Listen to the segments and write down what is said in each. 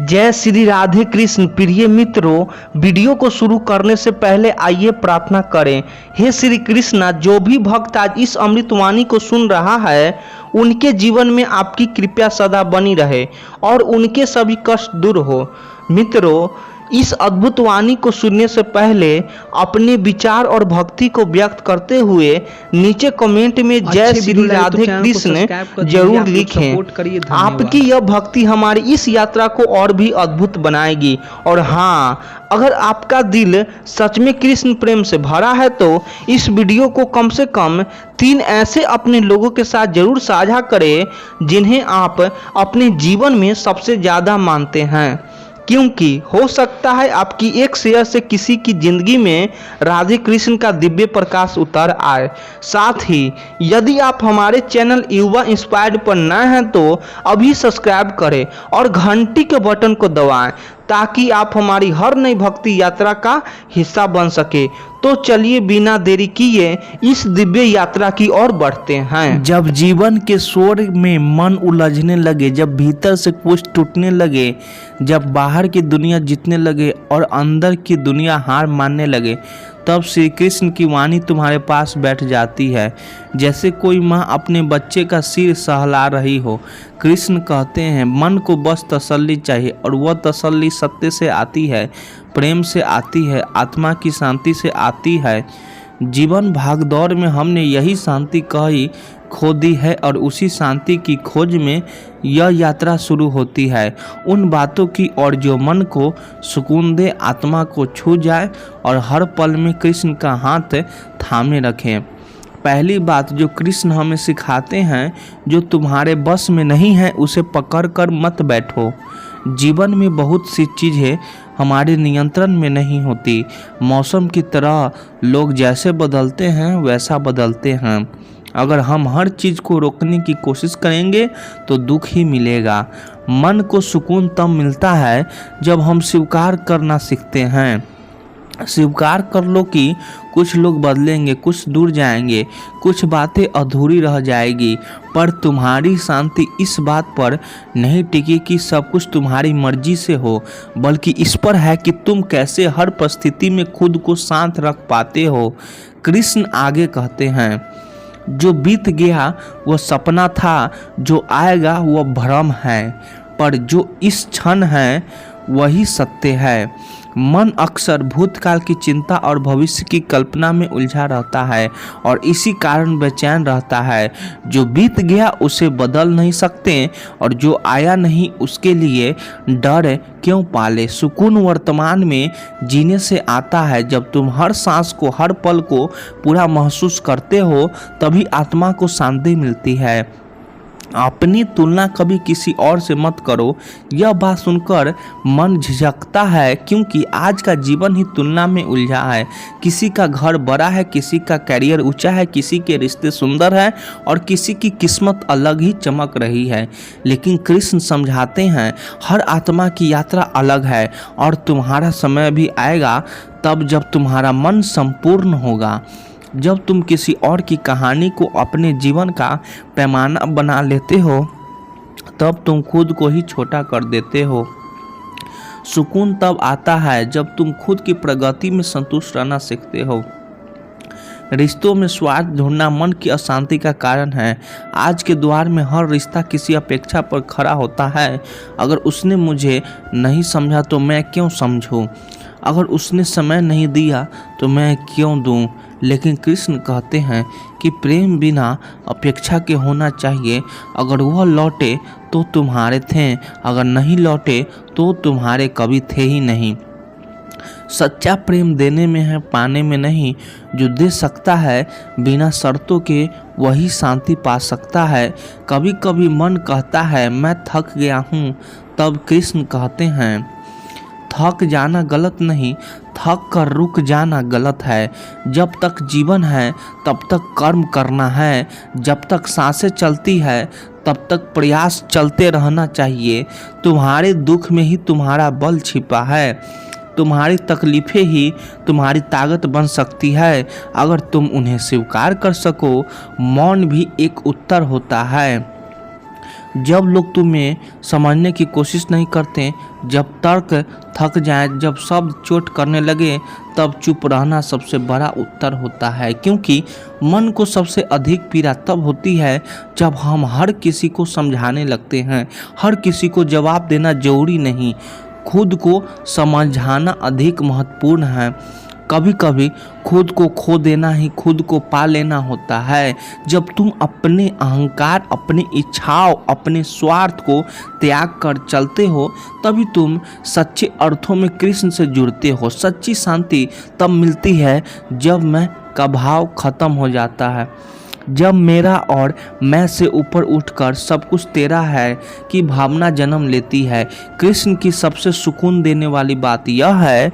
जय श्री राधे कृष्ण। प्रिय मित्रों, वीडियो को शुरू करने से पहले आइए प्रार्थना करें। हे श्री कृष्णा, जो भी भक्त आज इस अमृतवाणी को सुन रहा है उनके जीवन में आपकी कृपा सदा बनी रहे और उनके सभी कष्ट दूर हो। मित्रों, इस अद्भुत वाणी को सुनने से पहले अपने विचार और भक्ति को व्यक्त करते हुए नीचे कमेंट में जय श्री राधे कृष्ण जरूर लिखें। आपकी यह भक्ति हमारी इस यात्रा को और भी अद्भुत बनाएगी। और हाँ, अगर आपका दिल सच में कृष्ण प्रेम से भरा है तो इस वीडियो को कम से कम 3 ऐसे अपने लोगों के साथ जरूर साझा करें जिन्हें आप अपने जीवन में सबसे ज़्यादा मानते हैं, क्योंकि हो सकता है आपकी एक शेयर से किसी की जिंदगी में राधे कृष्ण का दिव्य प्रकाश उतर आए। साथ ही यदि आप हमारे चैनल युवा इंस्पायर्ड पर नए हैं तो अभी सब्सक्राइब करें और घंटी के बटन को दबाएं ताकि आप हमारी हर नई भक्ति यात्रा का हिस्सा बन सके। तो चलिए बिना देरी किए इस दिव्य यात्रा की ओर बढ़ते हैं। जब जीवन के शोर में मन उलझने लगे, जब भीतर से कुछ टूटने लगे, जब बाहर की दुनिया जीतने लगे और अंदर की दुनिया हार मानने लगे, तब श्री कृष्ण की वाणी तुम्हारे पास बैठ जाती है, जैसे कोई माँ अपने बच्चे का सिर सहला रही हो। कृष्ण कहते हैं, मन को बस तसल्ली चाहिए और वह तसल्ली सत्य से आती है, प्रेम से आती है, आत्मा की शांति से आती है। जीवन भागदौड़ में हमने यही शांति खो दी है और उसी शांति की खोज में यह यात्रा शुरू होती है। उन बातों की और जो मन को सुकून दे, आत्मा को छू जाए और हर पल में कृष्ण का हाथ थामे रखें। पहली बात जो कृष्ण हमें सिखाते हैं, जो तुम्हारे बस में नहीं है उसे पकड़ कर मत बैठो। जीवन में बहुत सी चीज़ें हमारे नियंत्रण में नहीं होती। मौसम की तरह लोग जैसे बदलते हैं वैसा बदलते हैं। अगर हम हर चीज़ को रोकने की कोशिश करेंगे तो दुख ही मिलेगा। मन को सुकून तब मिलता है जब हम स्वीकार करना सीखते हैं। स्वीकार कर लो कि कुछ लोग बदलेंगे, कुछ दूर जाएंगे, कुछ बातें अधूरी रह जाएगी, पर तुम्हारी शांति इस बात पर नहीं टिकी कि सब कुछ तुम्हारी मर्जी से हो, बल्कि इस पर है कि तुम कैसे हर परिस्थिति में खुद को शांत रख पाते हो। कृष्ण आगे कहते हैं, जो बीत गया वह सपना था, जो आएगा वह भ्रम है, पर जो इस क्षण है वही सत्य है। मन अक्सर भूतकाल की चिंता और भविष्य की कल्पना में उलझा रहता है और इसी कारण बेचैन रहता है। जो बीत गया उसे बदल नहीं सकते और जो आया नहीं उसके लिए डर क्यों पाले। सुकून वर्तमान में जीने से आता है। जब तुम हर सांस को, हर पल को पूरा महसूस करते हो तभी आत्मा को शांति मिलती है। अपनी तुलना कभी किसी और से मत करो। यह बात सुनकर मन झिझकता है, क्योंकि आज का जीवन ही तुलना में उलझा है। किसी का घर बड़ा है, किसी का कैरियर ऊंचा है, किसी के रिश्ते सुंदर हैं और किसी की किस्मत अलग ही चमक रही है। लेकिन कृष्ण समझाते हैं, हर आत्मा की यात्रा अलग है और तुम्हारा समय भी आएगा तब जब तुम्हारा मन संपूर्ण होगा। जब तुम किसी और की कहानी को अपने जीवन का पैमाना बना लेते हो तब तुम खुद को ही छोटा कर देते हो। सुकून तब आता है जब तुम खुद की प्रगति में संतुष्ट रहना सीखते हो। रिश्तों में स्वार्थ ढूंढना मन की अशांति का कारण है। आज के द्वार में हर रिश्ता किसी अपेक्षा पर खड़ा होता है। अगर उसने मुझे नहीं समझा तो मैं क्यों समझूं? अगर उसने समय नहीं दिया तो मैं क्यों दूं? लेकिन कृष्ण कहते हैं कि प्रेम बिना अपेक्षा के होना चाहिए। अगर वह लौटे तो तुम्हारे थे, अगर नहीं लौटे तो तुम्हारे कभी थे ही नहीं। सच्चा प्रेम देने में है, पाने में नहीं। जो दे सकता है बिना शर्तों के वही शांति पा सकता है। कभी कभी मन कहता है मैं थक गया हूँ, तब कृष्ण कहते हैं थक जाना गलत नहीं, थक कर रुक जाना गलत है। जब तक जीवन है तब तक कर्म करना है। जब तक सांसें चलती है तब तक प्रयास चलते रहना चाहिए। तुम्हारे दुख में ही तुम्हारा बल छिपा है। तुम्हारी तकलीफें ही तुम्हारी ताकत बन सकती है अगर तुम उन्हें स्वीकार कर सको। मौन भी एक उत्तर होता है। जब लोग तुम्हें समझने की कोशिश नहीं करते, जब तर्क थक जाए, जब शब्द चोट करने लगे, तब चुप रहना सबसे बड़ा उत्तर होता है। क्योंकि मन को सबसे अधिक पीड़ा तब होती है जब हम हर किसी को समझाने लगते हैं। हर किसी को जवाब देना जरूरी नहीं, खुद को समझाना अधिक महत्वपूर्ण है। कभी कभी खुद को खो देना ही खुद को पा लेना होता है। जब तुम अपने अहंकार, अपनी इच्छाओं, अपने स्वार्थ को त्याग कर चलते हो, तभी तुम सच्चे अर्थों में कृष्ण से जुड़ते हो। सच्ची शांति तब मिलती है जब मैं का भाव खत्म हो जाता है, जब मेरा और मैं से ऊपर उठकर सब कुछ तेरा है की भावना जन्म लेती है। कृष्ण की सबसे सुकून देने वाली बात यह है,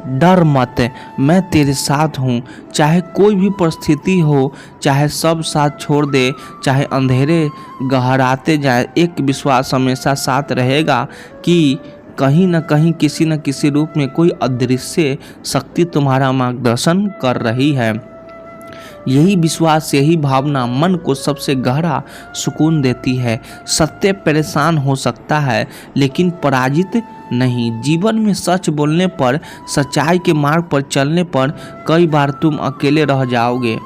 डर मत, मैं तेरे साथ हूँ। चाहे कोई भी परिस्थिति हो, चाहे सब साथ छोड़ दे, चाहे अंधेरे गहराते जाए, एक विश्वास हमेशा साथ रहेगा कि कहीं न कहीं किसी न किसी रूप में कोई अदृश्य शक्ति तुम्हारा मार्गदर्शन कर रही है। यही विश्वास, यही भावना मन को सबसे गहरा सुकून देती है। सत्य परेशान हो सकता है लेकिन पराजित नहीं। जीवन में सच बोलने पर, सच्चाई के मार्ग पर चलने पर कई बार तुम अकेले रह जाओगे,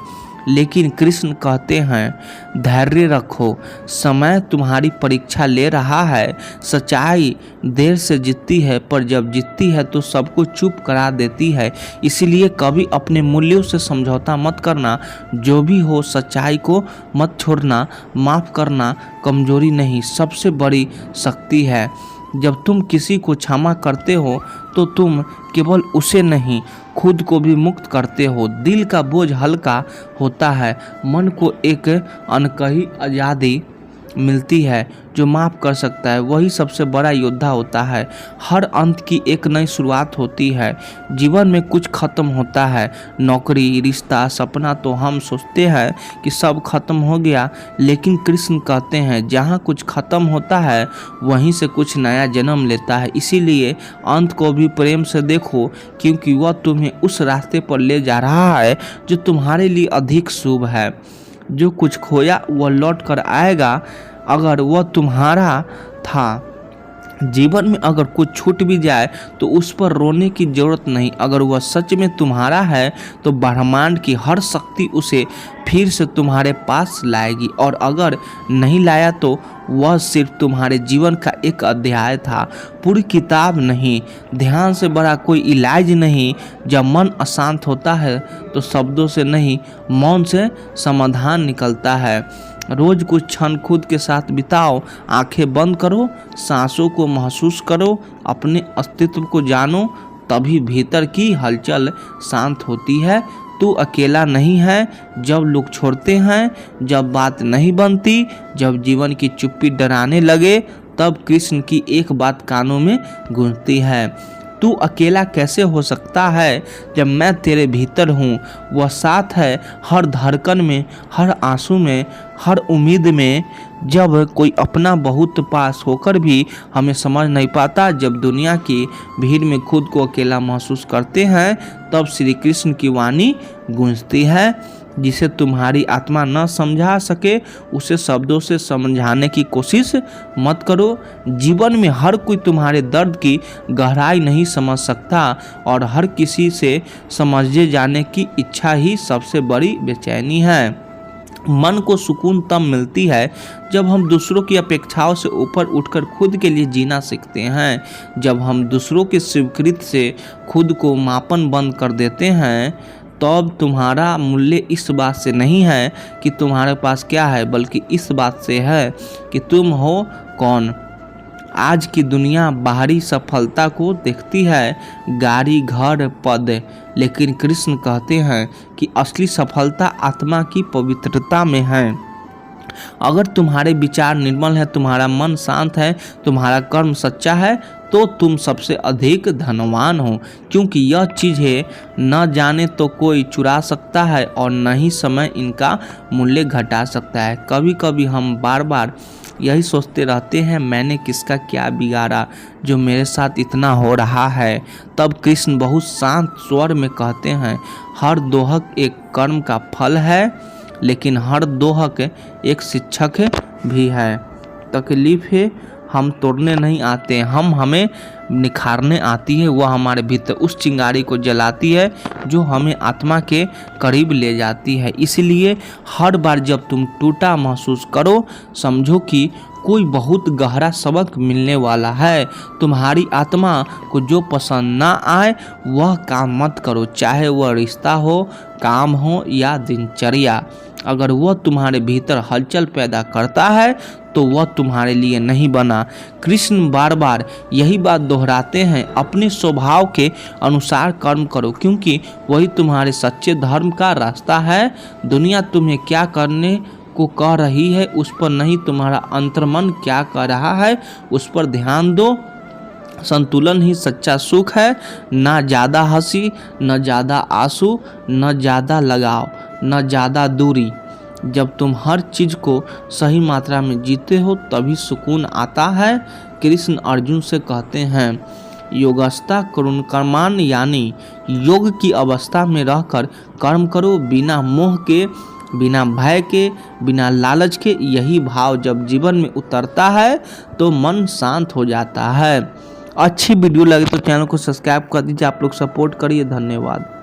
लेकिन कृष्ण कहते हैं धैर्य रखो, समय तुम्हारी परीक्षा ले रहा है। सच्चाई देर से जीतती है, पर जब जीतती है तो सबको चुप करा देती है। इसीलिए कभी अपने मूल्यों से समझौता मत करना। जो भी हो, सच्चाई को मत छोड़ना। माफ़ करना कमजोरी नहीं, सबसे बड़ी शक्ति है। जब तुम किसी को क्षमा करते हो तो तुम केवल उसे नहीं, खुद को भी मुक्त करते हो। दिल का बोझ हल्का होता है, मन को एक अनकही आज़ादी मिलती है। जो माफ़ कर सकता है वही सबसे बड़ा योद्धा होता है। हर अंत की एक नई शुरुआत होती है। जीवन में कुछ खत्म होता है, नौकरी, रिश्ता, सपना, तो हम सोचते हैं कि सब खत्म हो गया, लेकिन कृष्ण कहते हैं जहाँ कुछ खत्म होता है वहीं से कुछ नया जन्म लेता है। इसीलिए अंत को भी प्रेम से देखो, क्योंकि वह तुम्हें उस रास्ते पर ले जा रहा है जो तुम्हारे लिए अधिक शुभ है। जो कुछ खोया वह लौट कर आएगा अगर वह तुम्हारा था। जीवन में अगर कुछ छूट भी जाए तो उस पर रोने की जरूरत नहीं। अगर वह सच में तुम्हारा है तो ब्रह्मांड की हर शक्ति उसे फिर से तुम्हारे पास लाएगी, और अगर नहीं लाया तो वह सिर्फ तुम्हारे जीवन का एक अध्याय था, पूरी किताब नहीं। ध्यान से बड़ा कोई इलाज नहीं। जब मन अशांत होता है तो शब्दों से नहीं, मौन से समाधान निकलता है। रोज कुछ क्षण खुद के साथ बिताओ, आंखें बंद करो, सांसों को महसूस करो, अपने अस्तित्व को जानो, तभी भीतर की हलचल शांत होती है। तू अकेला नहीं है। जब लोग छोड़ते हैं, जब बात नहीं बनती, जब जीवन की चुप्पी डराने लगे, तब कृष्ण की एक बात कानों में गूंजती है, तू अकेला कैसे हो सकता है जब मैं तेरे भीतर हूँ। वह साथ है हर धड़कन में, हर आंसू में, हर उम्मीद में। जब कोई अपना बहुत पास होकर भी हमें समझ नहीं पाता, जब दुनिया की भीड़ में खुद को अकेला महसूस करते हैं, तब श्री कृष्ण की वाणी गूंजती है, जिसे तुम्हारी आत्मा न समझा सके उसे शब्दों से समझाने की कोशिश मत करो। जीवन में हर कोई तुम्हारे दर्द की गहराई नहीं समझ सकता, और हर किसी से समझे जाने की इच्छा ही सबसे बड़ी बेचैनी है। मन को सुकून तब मिलती है जब हम दूसरों की अपेक्षाओं से ऊपर उठकर खुद के लिए जीना सीखते हैं। जब हम दूसरों की स्वीकृति से खुद को मापन बंद कर देते हैं, तब तुम्हारा मूल्य इस बात से नहीं है कि तुम्हारे पास क्या है, बल्कि इस बात से है कि तुम हो कौन। आज की दुनिया बाहरी सफलता को देखती है, गाड़ी, घर, पद, लेकिन कृष्ण कहते हैं कि असली सफलता आत्मा की पवित्रता में है। अगर तुम्हारे विचार निर्मल है, तुम्हारा मन शांत है, तुम्हारा कर्म सच्चा है, तो तुम सबसे अधिक धनवान हो। क्योंकि यह चीज़ें न जाने तो कोई चुरा सकता है और न ही समय इनका मूल्य घटा सकता है। कभी कभी हम बार बार यही सोचते रहते हैं, मैंने किसका क्या बिगाड़ा जो मेरे साथ इतना हो रहा है। तब कृष्ण बहुत शांत स्वर में कहते हैं, हर दोहक एक कर्म का फल है, लेकिन हर दोहक एक शिक्षक भी है। तकलीफ़ें हम तोड़ने नहीं आते हैं, हमें निखारने आती है। वह हमारे भीतर उस चिंगारी को जलाती है जो हमें आत्मा के करीब ले जाती है। इसलिए हर बार जब तुम टूटा महसूस करो, समझो कि कोई बहुत गहरा सबक मिलने वाला है। तुम्हारी आत्मा को जो पसंद ना आए वह काम मत करो, चाहे वह रिश्ता हो, काम हो या दिनचर्या। अगर वह तुम्हारे भीतर हलचल पैदा करता है तो वह तुम्हारे लिए नहीं बना। कृष्ण बार बार यही बात दोहराते हैं, अपने स्वभाव के अनुसार कर्म करो, क्योंकि वही तुम्हारे सच्चे धर्म का रास्ता है। दुनिया तुम्हें क्या करने को कह रही है उस पर नहीं, तुम्हारा अंतर्मन क्या कह रहा है उस पर ध्यान दो। संतुलन ही सच्चा सुख है, ना ज़्यादा हंसी, न ज़्यादा आंसू, न ज़्यादा लगाव, न ज़्यादा दूरी। जब तुम हर चीज़ को सही मात्रा में जीते हो तभी सुकून आता है। कृष्ण अर्जुन से कहते हैं, योगस्था करुण कर्मान, यानी योग की अवस्था में रहकर कर्म करो, बिना मोह के, बिना भय के, बिना लालच के। यही भाव जब जीवन में उतरता है तो मन शांत हो जाता है। अच्छी वीडियो लगे तो चैनल को सब्सक्राइब कर दीजिए। आप लोग सपोर्ट करिए। धन्यवाद।